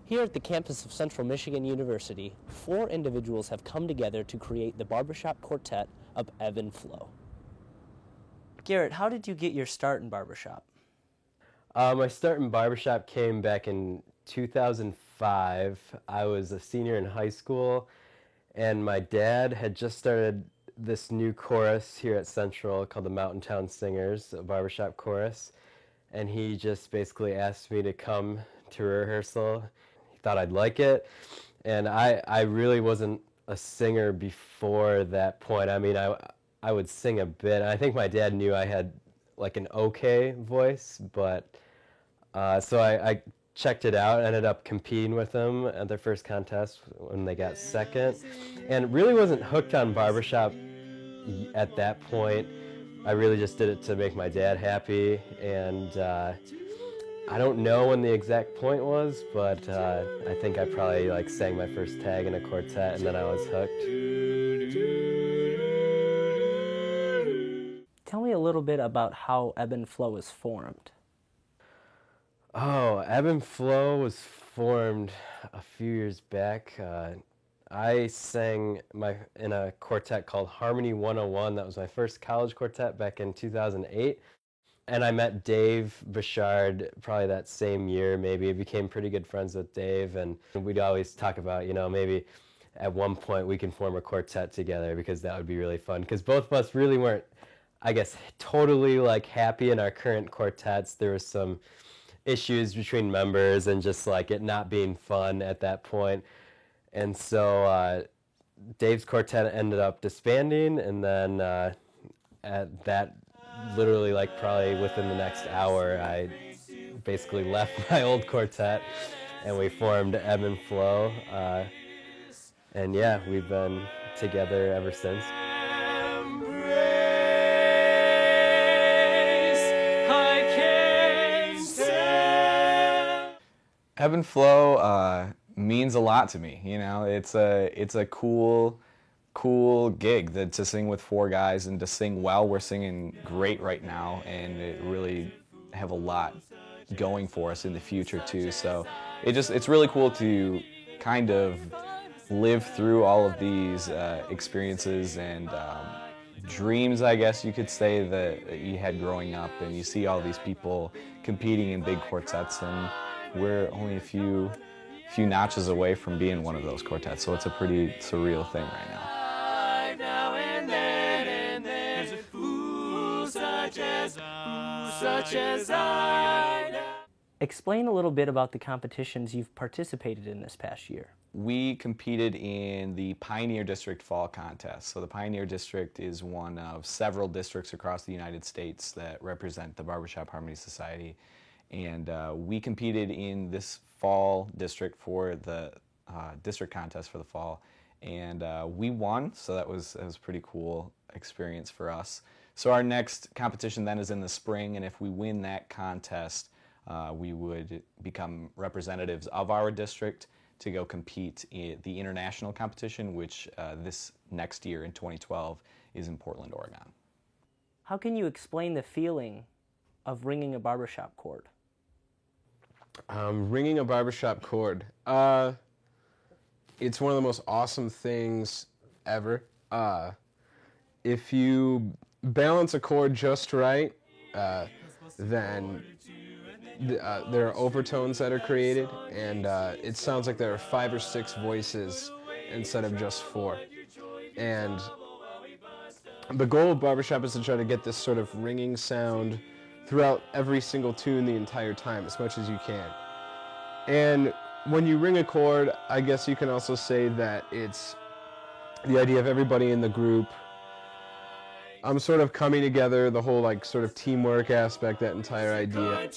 Here at the campus of Central Michigan University, 4 individuals have come together to create the barbershop quartet of Ebb and Flow. Garrett, how did you get your start in barbershop? My start in barbershop came back in 2005. I was a senior in high school, and my dad had just started this new chorus here at Central called the Mountain Town Singers, a barbershop chorus, and he just basically asked me to come to rehearsal. He thought I'd like it, and I really wasn't a singer before that point. I mean, I would sing a bit. I think my dad knew I had like an okay voice, but so I checked it out, ended up competing with them at their first contest when they got second, and really wasn't hooked on barbershop at that point. I really just did it to make my dad happy, and I don't know when the exact point was, but I think I probably like sang my first tag in a quartet, and then I was hooked. Tell me a little bit about how Ebb and Flow was formed. Oh, Ebb and Flow was formed a few years back. I sang in a quartet called Harmony 101. That was my first college quartet back in 2008. And I met Dave Bouchard probably that same year, maybe. I became pretty good friends with Dave, and we'd always talk about, maybe at one point we can form a quartet together because that would be really fun. Because both of us really weren't, I guess, totally like happy in our current quartets. There was some issues between members and just like it not being fun at that point. And so Dave's quartet ended up disbanding, and then at that, literally like probably within the next hour, I basically left my old quartet and we formed Ebb and Flow. And yeah, we've been together ever since. Ebb and Flow means a lot to me. It's a cool gig to sing with 4 guys and to sing well. We're singing great right now, and it really have a lot going for us in the future too. So it's really cool to kind of live through all of these experiences and dreams, I guess you could say, that you had growing up, and you see all these people competing in big quartets, and we're only a few notches away from being one of those quartets, so it's a pretty surreal thing right now. Explain a little bit about the competitions you've participated in this past year. We competed in the Pioneer District Fall Contest. So the Pioneer District is one of several districts across the United States that represent the Barbershop Harmony Society. And we competed in this fall district for the district contest for the fall, and we won. So that was a pretty cool experience for us. So our next competition then is in the spring, and if we win that contest, we would become representatives of our district to go compete in the international competition, which this next year in 2012 is in Portland, Oregon. How can you explain the feeling of ringing a barbershop cord? Ringing a barbershop cord. It's one of the most awesome things ever. If you balance a cord just right, then there are overtones that are created, and it sounds like there are 5 or 6 voices instead of just 4. And the goal of barbershop is to try to get this sort of ringing sound throughout every single tune the entire time, as much as you can. And when you ring a chord, I guess you can also say that it's the idea of everybody in the group sort of coming together, the whole like sort of teamwork aspect, that entire idea.